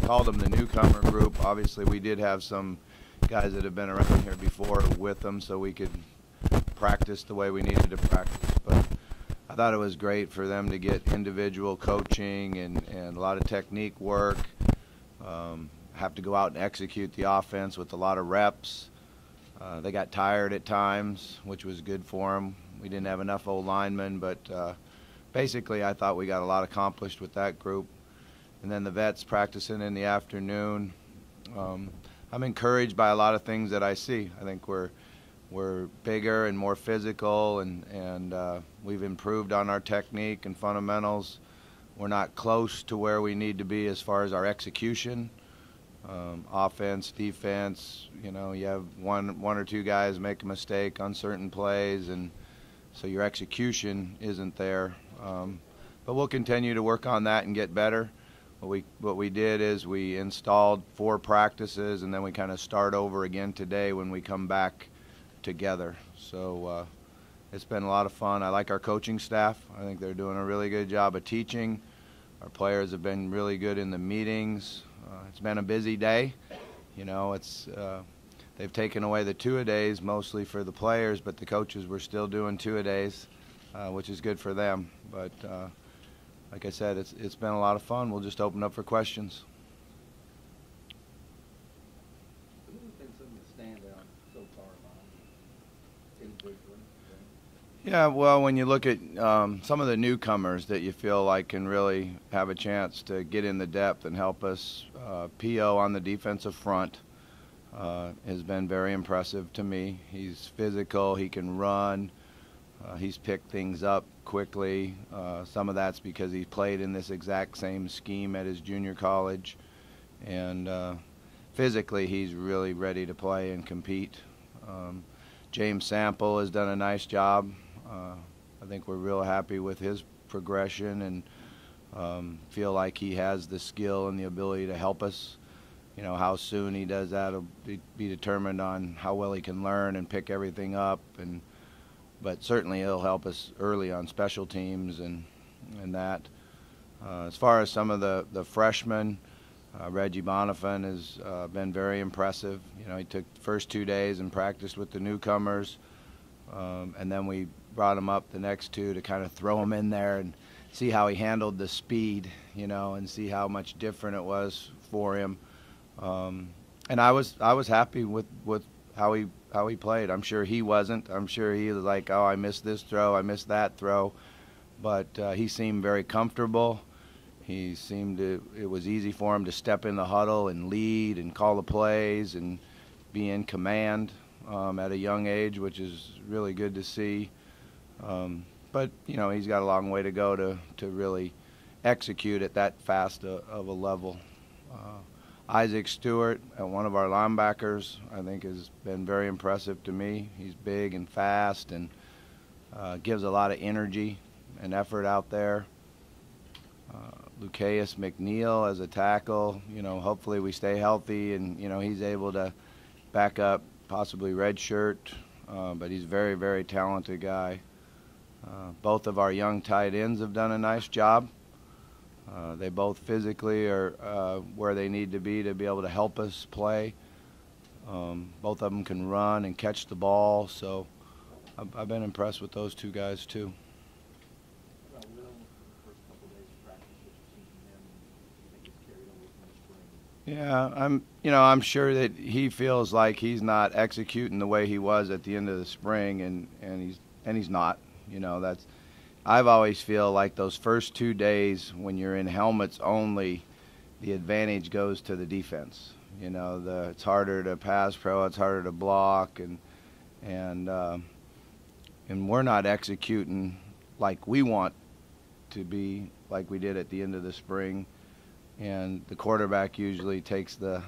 called them the newcomer group. Obviously, we did have some guys that have been around here before with them, so we could practice the way we needed to practice. But I thought it was great for them to get individual coaching and a lot of technique work. Have to go out and execute the offense with a lot of reps. They got tired at times, which was good for them. We didn't have enough old linemen, but basically I thought we got a lot accomplished with that group. And then the vets practicing in the afternoon. I'm encouraged by a lot of things that I see. I think we're bigger and more physical, and we've improved on our technique and fundamentals. We're not close to where we need to be as far as our execution. Offense, defense, you know, you have one or two guys make a mistake on certain plays, and so your execution isn't there. But we'll continue to work on that and get better. What we did is we installed 4 practices, and then we kind of start over again today when we come back together. So it's been a lot of fun. I like our coaching staff. I think they're doing a really good job of teaching. Our players have been really good in the meetings. It's been a busy day. You know, they've taken away the two-a-days mostly for the players, but the coaches were still doing two-a-days, which is good for them. But like I said, it's been a lot of fun. We'll just open up for questions. Who has been some of the standouts so far, individually? Yeah, well, when you look at some of the newcomers that you feel like can really have a chance to get in the depth and help us, P.O. on the defensive front has been very impressive to me. He's physical, he can run, he's picked things up quickly. Some of that's because he played in this exact same scheme at his junior college, and physically he's really ready to play and compete. James Sample has done a nice job. I think we're real happy with his progression, and feel like he has the skill and the ability to help us. You know, how soon he does that will be determined on how well he can learn and pick everything up. But certainly he'll help us early on special teams and that. As far as some of the freshmen, Reggie Bonifant has been very impressive. You know, he took the first 2 days and practiced with the newcomers, and then we brought him up the next 2 to kind of throw him in there and see how he handled the speed, you know, and see how much different it was for him. And I was happy with how he played. I'm sure he wasn't. I'm sure he was like, oh, I missed this throw, I missed that throw. But he seemed very comfortable. It was easy for him to step in the huddle and lead and call the plays and be in command at a young age, which is really good to see. But, you know, he's got a long way to go to really execute at that fast of a level. Isaac Stewart, one of our linebackers, I think has been very impressive to me. He's big and fast and gives a lot of energy and effort out there. Lucaeus McNeil as a tackle, you know, hopefully we stay healthy and, you know, he's able to back up, possibly redshirt, but he's a very, very talented guy. Both of our young tight ends have done a nice job. They both physically are where they need to be able to help us play. Both of them can run and catch the ball, so I've been impressed with those 2 guys too. Yeah, I'm sure that he feels like he's not executing the way he was at the end of the spring, and he's not. You know, I've always feel like those first 2 days when you're in helmets only, the advantage goes to the defense. You know, it's harder to pass pro, it's harder to block, and we're not executing like we want to be, like we did at the end of the spring. And the quarterback usually takes the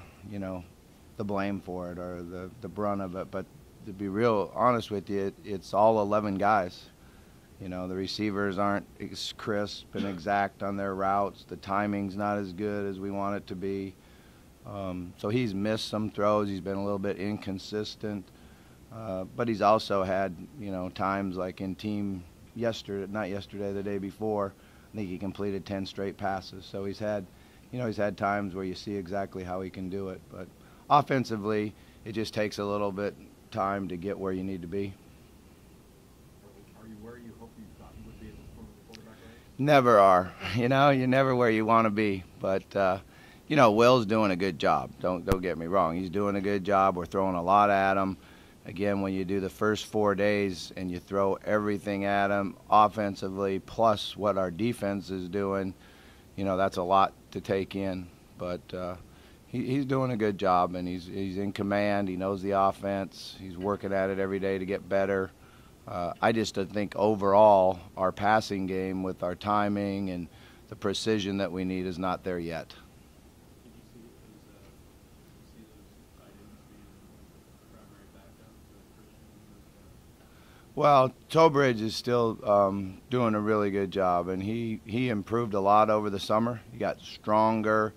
blame for it or the brunt of it. But to be real honest with you, it's all 11 guys. You know, the receivers aren't as crisp and exact on their routes. The timing's not as good as we want it to be. So he's missed some throws. He's been a little bit inconsistent. But he's also had, you know, times like in team the day before, I think he completed 10 straight passes. So he's had you know, he's had times where you see exactly how he can do it. But offensively, it just takes a little bit time to get where you need to be. Are you where you hope you thought you would be at this point with the quarterback race? Never are. You know, you're never where you want to be. But you know, Will's doing a good job. Don't get me wrong. He's doing a good job. We're throwing a lot at him. Again, when you do the first 4 days and you throw everything at him offensively, plus what our defense is doing, you know, that's a lot to take in. But he's doing a good job, and he's in command. He knows the offense. He's working at it every day to get better. I just think overall our passing game with our timing and the precision that we need is not there yet. Did you see those tight ends being primary backup for Christian? Well, Tobridge is still doing a really good job, and he improved a lot over the summer. He got stronger.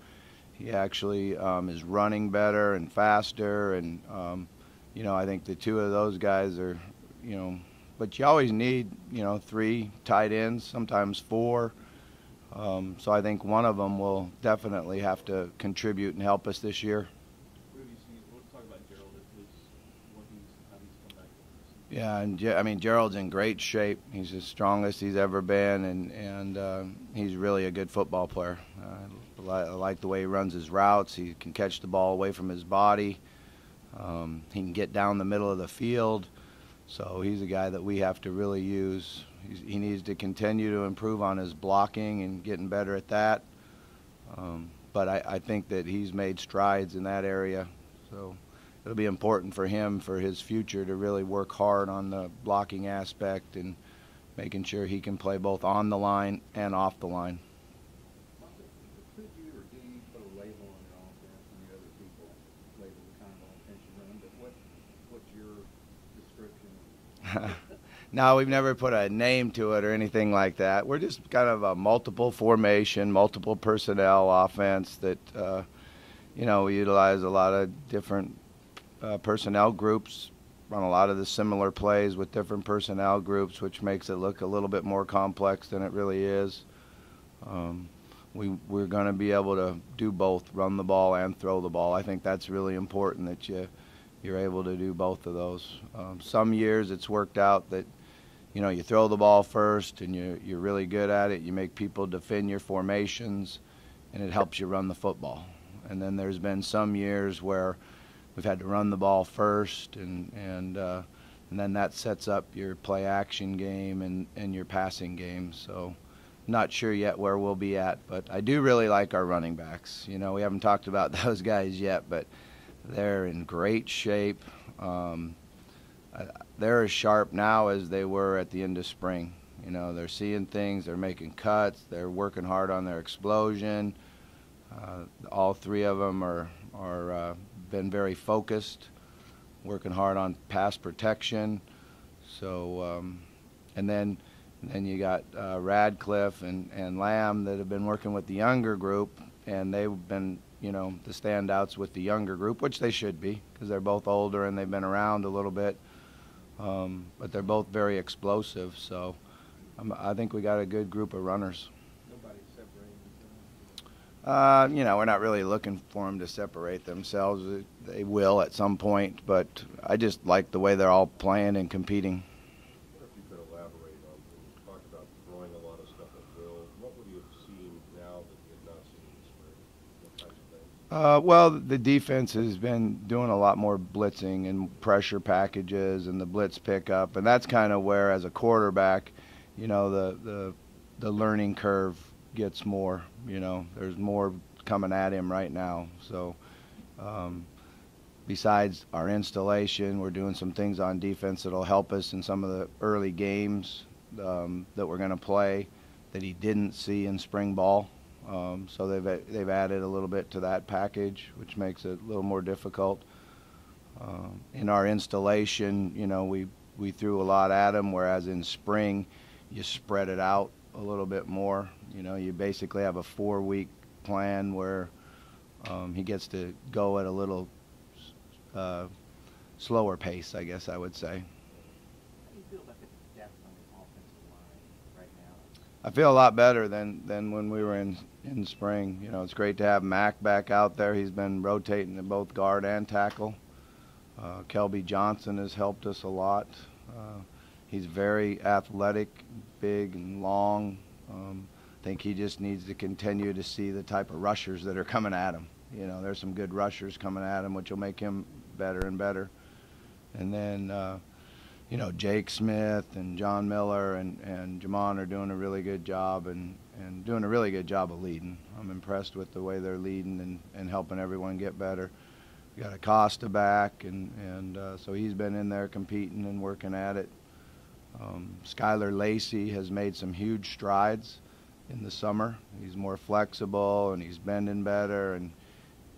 He actually is running better and faster, and you know, I think the two of those guys are, you know, but you always need, you know, 3 tight ends, sometimes 4. So I think one of them will definitely have to contribute and help us this year. What have you seen? We'll talk about Gerald how he's come back from this. Yeah, and I mean, Gerald's in great shape. He's the strongest he's ever been, and he's really a good football player. I like the way he runs his routes. He can catch the ball away from his body. He can get down the middle of the field. So he's a guy that we have to really use. He needs to continue to improve on his blocking and getting better at that. But I think that he's made strides in that area. So it'll be important for him, for his future, to really work hard on the blocking aspect and making sure he can play both on the line and off the line. Could you or do you put a label on your offense and the other people label the kind of offense you run? But what's your description? No, we've never put a name to it or anything like that. We're just kind of a multiple formation, multiple personnel offense that, you know, we utilize a lot of different personnel groups, run a lot of the similar plays with different personnel groups, which makes it look a little bit more complex than it really is. We're going to be able to do both, run the ball and throw the ball. I think that's really important that you're able to do both of those. Some years it's worked out that, you know, you throw the ball first and you're really good at it. You make people defend your formations, and it helps you run the football. And then there's been some years where we've had to run the ball first, and then that sets up your play action game and your passing game. So not sure yet where we'll be at, but I do really like our running backs. You know, we haven't talked about those guys yet, but they're in great shape. They're as sharp now as they were at the end of spring. You know, they're seeing things, they're making cuts, they're working hard on their explosion. All 3 of them are been very focused, working hard on pass protection. So, and then you got Radcliffe and Lamb that have been working with the younger group, and they've been, you know, the standouts with the younger group, which they should be because they're both older and they've been around a little bit. But they're both very explosive, so I think we got a good group of runners. Nobody's separating. You know, we're not really looking for them to separate themselves. They will at some point, but I just like the way they're all playing and competing. What if you could elaborate on, when you talked about throwing a lot of stuff at Will, what would you have seen now that you had not seen in the spring? What types of things? Well, the defense has been doing a lot more blitzing and pressure packages and the blitz pickup, and that's kind of where, as a quarterback, you know, the learning curve gets more. You know, there's more coming at him right now. So besides our installation, we're doing some things on defense that'll help us in some of the early games that we're going to play that he didn't see in spring ball. So they've added a little bit to that package, which makes it a little more difficult. In our installation, you know, we threw a lot at him, whereas in spring you spread it out a little bit more. You know, you basically have a 4-week plan where he gets to go at a little slower pace, I guess I would say. How do you feel about the depth on the offensive line right now? I feel a lot better than when we were in spring. You know, it's great to have Mac back out there. He's been rotating in both guard and tackle. Kelby Johnson has helped us a lot. He's very athletic, big and long. I think he just needs to continue to see the type of rushers that are coming at him. You know, there's some good rushers coming at him, which will make him better and better. And then, you know, Jake Smith and John Miller and Jamon are doing a really good job and doing a really good job of leading. I'm impressed with the way they're leading and helping everyone get better. We got Acosta back, and so he's been in there competing and working at it. Skylar Lacey has made some huge strides in the summer. He's more flexible and he's bending better,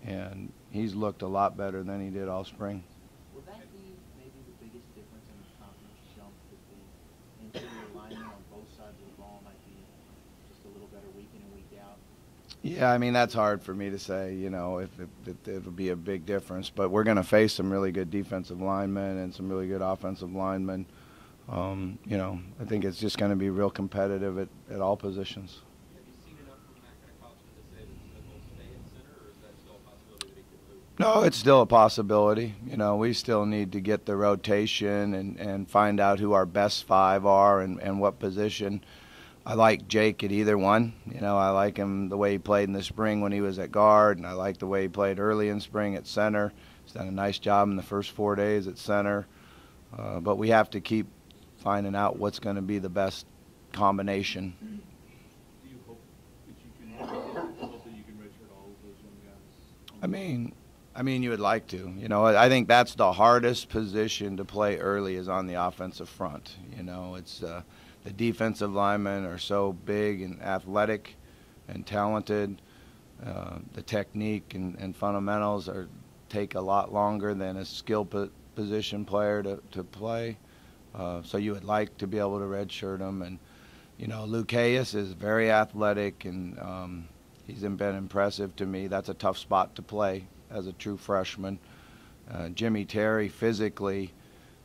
and he's looked a lot better than he did all spring. Will that be maybe the biggest difference in the confidence jump, that the interior linemen on both sides of the ball might be just a little better week in and week out? Yeah, I mean, that's hard for me to say, you know, if it'll be a big difference. But we're going to face some really good defensive linemen and some really good offensive linemen. You know, I think it's just going to be real competitive at all positions. Have you seen enough from Mac and Acosta to say that he'll stay in center, or is that still a possibility that he could move? No, it's still a possibility. You know, we still need to get the rotation and find out who our best five are and what position. I like Jake at either one. You know, I like him the way he played in the spring when he was at guard, and I like the way he played early in spring at center. He's done a nice job in the first 4 days at center. But we have to keep finding out what's going to be the best combination. Do you hope that you can redshirt all of those young guys? I mean, you would like to. You know, I think that's the hardest position to play early is on the offensive front. You know, it's the defensive linemen are so big and athletic and talented. The technique and fundamentals take a lot longer than a skill position player to play. So you would like to be able to redshirt him. And, you know, Lucaeus is very athletic, and he's been impressive to me. That's a tough spot to play as a true freshman. Jimmy Terry physically,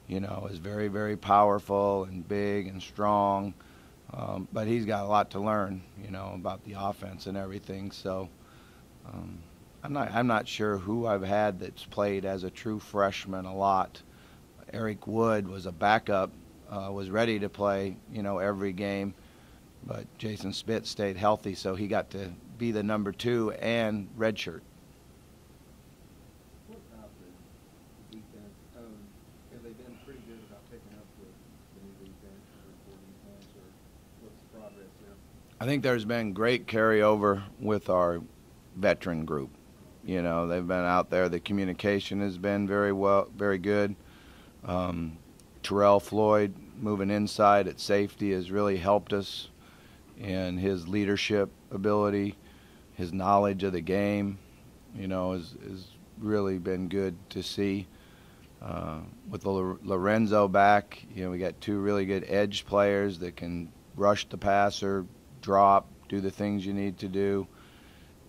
you know, is very, very powerful and big and strong. But he's got a lot to learn, you know, about the offense and everything. So I'm not sure who I've had that's played as a true freshman a lot. Eric Wood was a backup, was ready to play, you know, every game, but Jason Spitz stayed healthy, so he got to be the number 2 and redshirt. What about the defense? Have they been pretty good about picking up the new defense or defense, or what's the progress there? I think there's been great carryover with our veteran group. You know, they've been out there. The communication has been very good. Terrell Floyd moving inside at safety has really helped us in his leadership ability. His knowledge of the game, you know, has really been good to see. With Lorenzo back, you know, we got 2 really good edge players that can rush the passer, drop, do the things you need to do.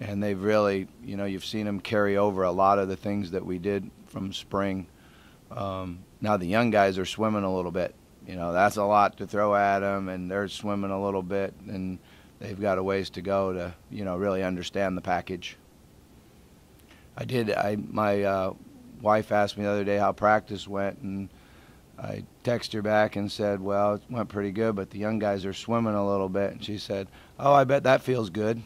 And they've really, you know, you've seen them carry over a lot of the things that we did from spring. Now the young guys are swimming a little bit. You know, that's a lot to throw at them, and they're swimming a little bit, and they've got a ways to go to, you know, really understand the package. My wife asked me the other day how practice went, and I texted her back and said, well, it went pretty good, but the young guys are swimming a little bit. And she said, oh, I bet that feels good.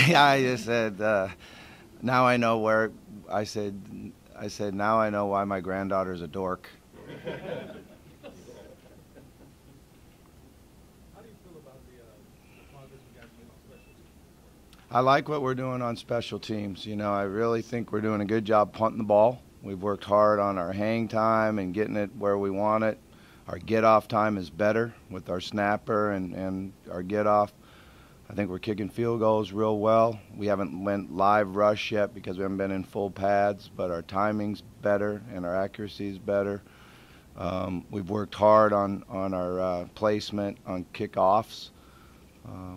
Yeah, I just said, now I know where, I said, now I know why my granddaughter's a dork. How do you feel about the progress you guys made on special teams? I like what we're doing on special teams. You know, I really think we're doing a good job punting the ball. We've worked hard on our hang time and getting it where we want it. Our get-off time is better with our snapper and our get-off. I think we're kicking field goals real well. We haven't went live rush yet because we haven't been in full pads, but our timing's better and our accuracy's better. We've worked hard on our placement on kickoffs.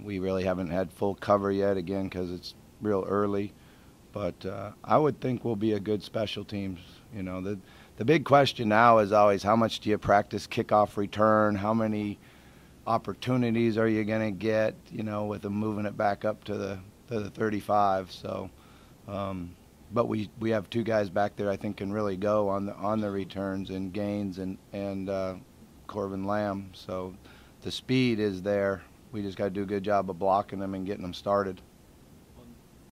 We really haven't had full cover yet, again, because it's real early. But I would think we'll be a good special teams, You know, the big question now is always how much do you practice kickoff return? How many opportunities are you going to get? You know, with them moving it back up to the 35. So, but we have two guys back there I think can really go on the returns, and Gaines and Corbin Lamb. So the speed is there. We just got to do a good job of blocking them and getting them started.